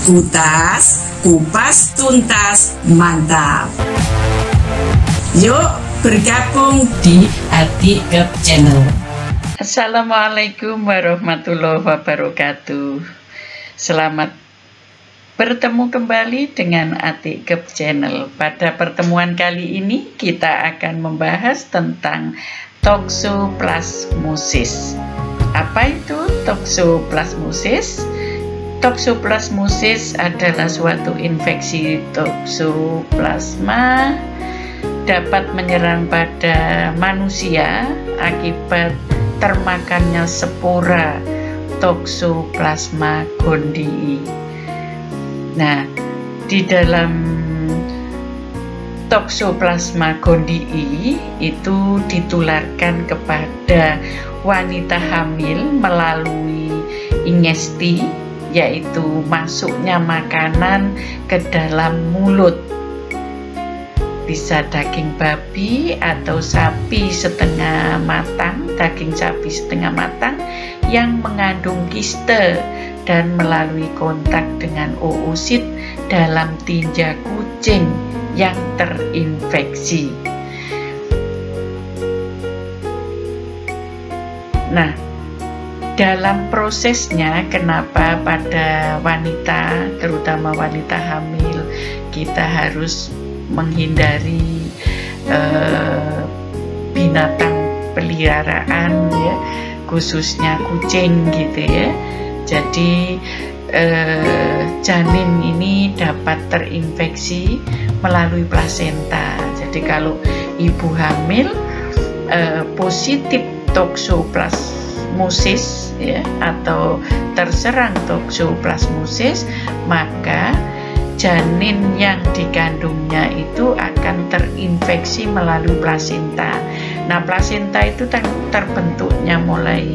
Kutas, kupas tuntas, mantap. Yuk bergabung di Adik Gep Channel. Assalamualaikum warahmatullahi wabarakatuh. Selamat bertemu kembali dengan Adik Gep Channel. Pada pertemuan kali ini kita akan membahas tentang toxoplasmosis. Apa itu toxoplasmosis? Toxoplasmosis adalah suatu infeksi toxoplasma dapat menyerang pada manusia akibat termakannya spora Toxoplasma gondii. Nah, di dalam Toxoplasma gondii itu ditularkan kepada wanita hamil melalui ingesti, yaitu masuknya makanan ke dalam mulut. Bisa daging babi atau sapi setengah matang, daging sapi setengah matang yang mengandung kiste dan melalui kontak dengan oosit dalam tinja kucing yang terinfeksi. Nah, dalam prosesnya, kenapa pada wanita, terutama wanita hamil, kita harus menghindari binatang peliharaan, ya, khususnya kucing gitu ya. Jadi janin ini dapat terinfeksi melalui plasenta. Jadi kalau ibu hamil positif toxoplasmosis, ya, atau terserang toxoplasmosis, maka janin yang dikandungnya itu akan terinfeksi melalui plasenta. Nah, plasenta itu terbentuknya mulai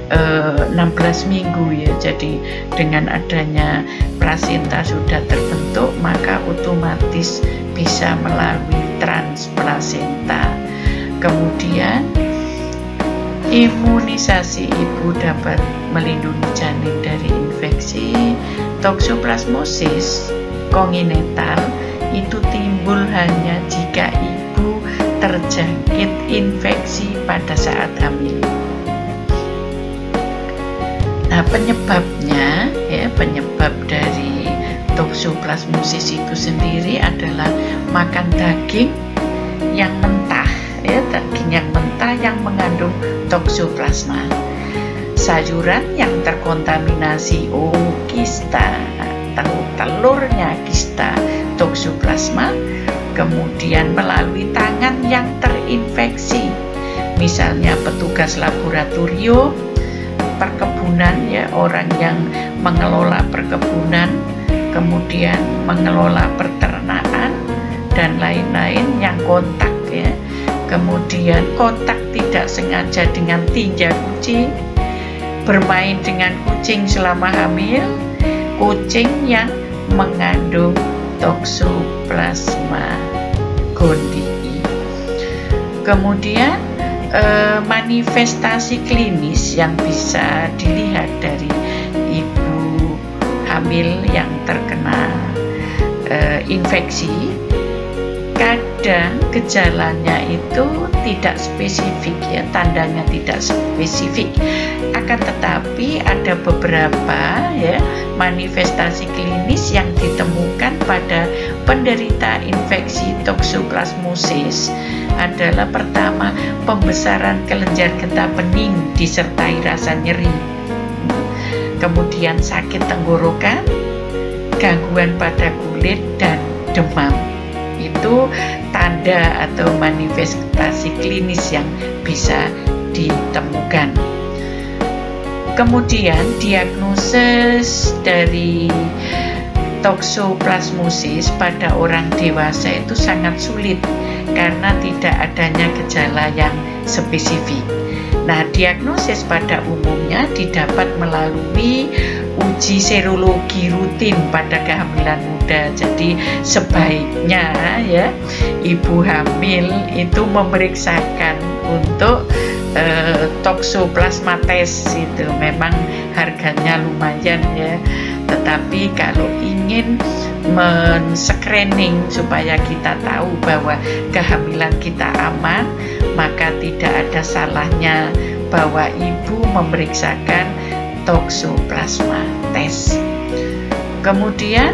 16 minggu ya. Jadi dengan adanya plasenta sudah terbentuk, maka otomatis bisa melalui transplasenta. Kemudian imunisasi ibu dapat melindungi janin dari infeksi. Toxoplasmosis kongenital itu timbul hanya jika ibu terjangkit infeksi pada saat hamil. Nah, penyebabnya, ya, penyebab dari toxoplasmosis itu sendiri adalah makan daging yang mentah, ya, daging yang mentah yang mengandung toxoplasma, sayuran yang terkontaminasi kista, telurnya kista toxoplasma, kemudian melalui tangan yang terinfeksi, misalnya petugas laboratorium, perkebunan, ya, orang yang mengelola perkebunan, kemudian mengelola peternakan dan lain-lain yang kontak, ya. Kemudian kontak tidak sengaja dengan tinja kucing, bermain dengan kucing selama hamil, kucing yang mengandung Toxoplasma gondii. Kemudian manifestasi klinis yang bisa dilihat dari ibu hamil yang terkena infeksi, kadang gejalanya itu tidak spesifik, ya, tandanya tidak spesifik. Akan tetapi ada beberapa, ya, manifestasi klinis yang ditemukan pada penderita infeksi toxoplasmosis adalah pertama, pembesaran kelenjar getah bening disertai rasa nyeri. Kemudian sakit tenggorokan, gangguan pada kulit dan demam. Itu tanda atau manifestasi klinis yang bisa ditemukan. Kemudian diagnosis dari toxoplasmosis pada orang dewasa itu sangat sulit karena tidak adanya gejala yang spesifik. Nah, diagnosis pada umumnya didapat melalui uji serologi rutin pada kehamilan muda. Jadi sebaiknya ya ibu hamil itu memeriksakan untuk toksoplasma test itu. Memang harganya lumayan ya, tetapi kalau ingin men-screening supaya kita tahu bahwa kehamilan kita aman, maka tidak ada salahnya bahwa ibu memeriksakan toksoplasma test. Kemudian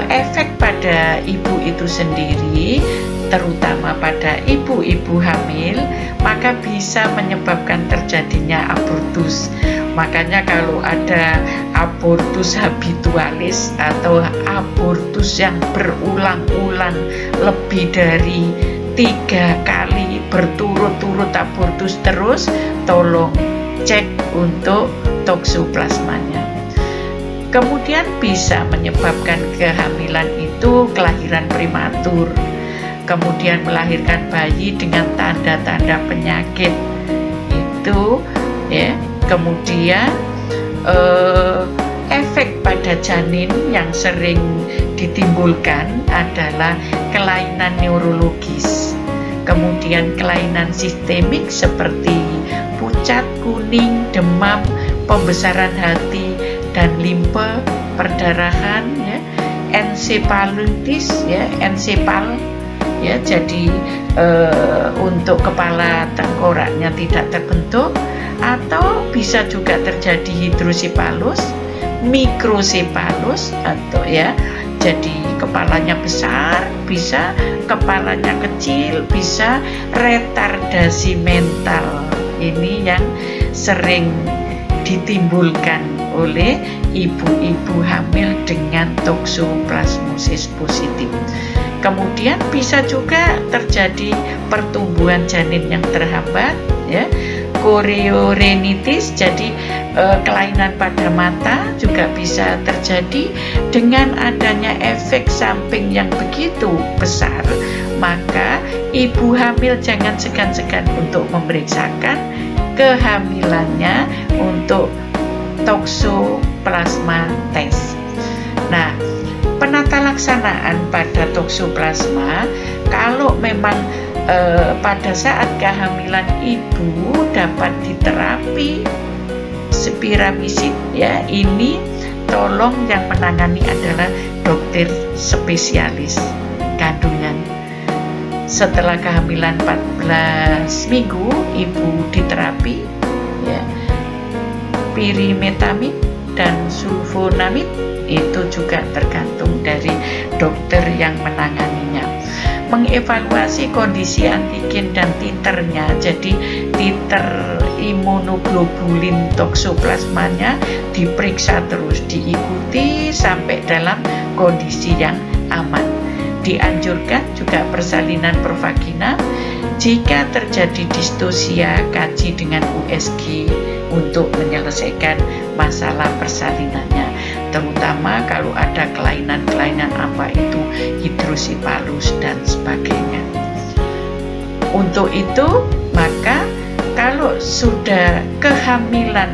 efek pada ibu itu sendiri, terutama pada ibu-ibu hamil, maka bisa menyebabkan terjadinya abortus. Makanya kalau ada abortus habitualis atau abortus yang berulang-ulang lebih dari 3 kali berturut-turut abortus terus, tolong cek untuk toksoplasmanya. Kemudian bisa menyebabkan kehamilan itu kelahiran prematur, kemudian melahirkan bayi dengan tanda-tanda penyakit itu ya. Kemudian efek pada janin yang sering ditimbulkan adalah kelainan neurologis, kemudian kelainan sistemik seperti pucat, kuning, demam, pembesaran hati dan limpe, perdarahan ya, ensefalitis ya, ensepal ya, jadi untuk kepala tengkoraknya tidak terbentuk, atau bisa juga terjadi hidrosepalus, mikrosepalus atau ya, jadi kepalanya besar, bisa kepalanya kecil, bisa retardasi mental. Ini yang sering ditimbulkan oleh ibu-ibu hamil dengan toksoplasmosis positif. Kemudian bisa juga terjadi pertumbuhan janin yang terhambat ya, chorioretinitis, jadi kelainan pada mata juga bisa terjadi. Dengan adanya efek samping yang begitu besar, maka ibu hamil jangan segan-segan untuk memeriksakan kehamilannya untuk toksoplasma test. Nah, penata laksanaan pada toksoplasma, kalau memang pada saat kehamilan ibu dapat diterapi spiramisid ya, ini tolong yang menangani adalah dokter spesialis kandungan. Setelah kehamilan 14 minggu ibu diterapi ya, pirimetamid dan sulfonamid, itu juga tergantung dari dokter yang menanganinya. Mengevaluasi kondisi antigen dan titernya, jadi titer imunoglobulin toksoplasmanya diperiksa terus, diikuti sampai dalam kondisi yang aman. Dianjurkan juga persalinan provagina. Jika terjadi distosia, kaji dengan USG untuk menyelesaikan masalah persalinannya, terutama kalau ada kelainan-kelainan apa itu hidrosepalus dan sebagainya. Untuk itu, maka kalau sudah kehamilan,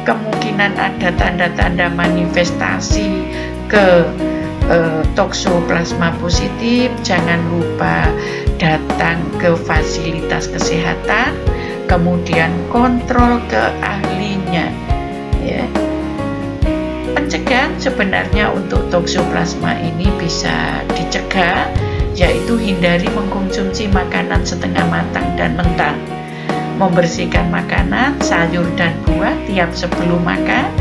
kemungkinan ada tanda-tanda manifestasi ke toksoplasma positif, jangan lupa datang ke fasilitas kesehatan, kemudian kontrol ke ahlinya ya. Pencegahan sebenarnya untuk toksoplasma ini bisa dicegah, yaitu hindari mengkonsumsi makanan setengah matang dan mentah, membersihkan makanan, sayur dan buah tiap sebelum makan,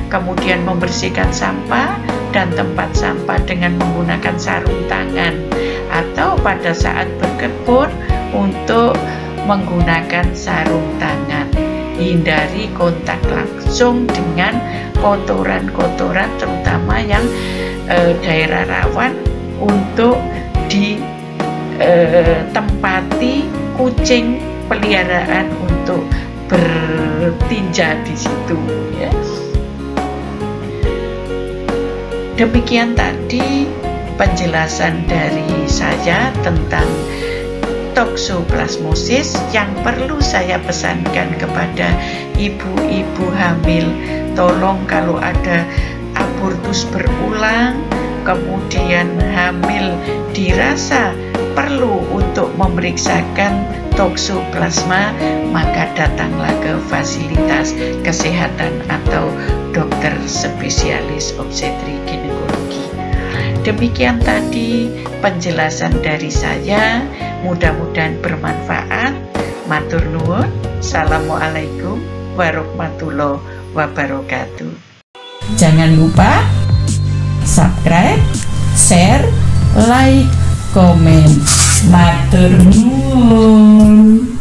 kemudian membersihkan sampah dan tempat sampah dengan menggunakan sarung tangan, atau pada saat berkebun untuk menggunakan sarung tangan. Hindari kontak langsung dengan kotoran-kotoran, terutama yang daerah rawan, untuk ditempati kucing peliharaan untuk bertinja di situ ya. Demikian tadi penjelasan dari saya tentang toksoplasmosis yang perlu saya pesankan kepada ibu-ibu hamil, tolong kalau ada abortus berulang, kemudian hamil dirasa perlu untuk memeriksakan toksoplasma, maka datanglah ke fasilitas kesehatan atau dokter spesialis obstetri ginekologi. Demikian tadi penjelasan dari saya, mudah-mudahan bermanfaat. Matur nuwun. Assalamualaikum warahmatullahi wabarakatuh. Jangan lupa subscribe, share, like, komen. Matur nuwun.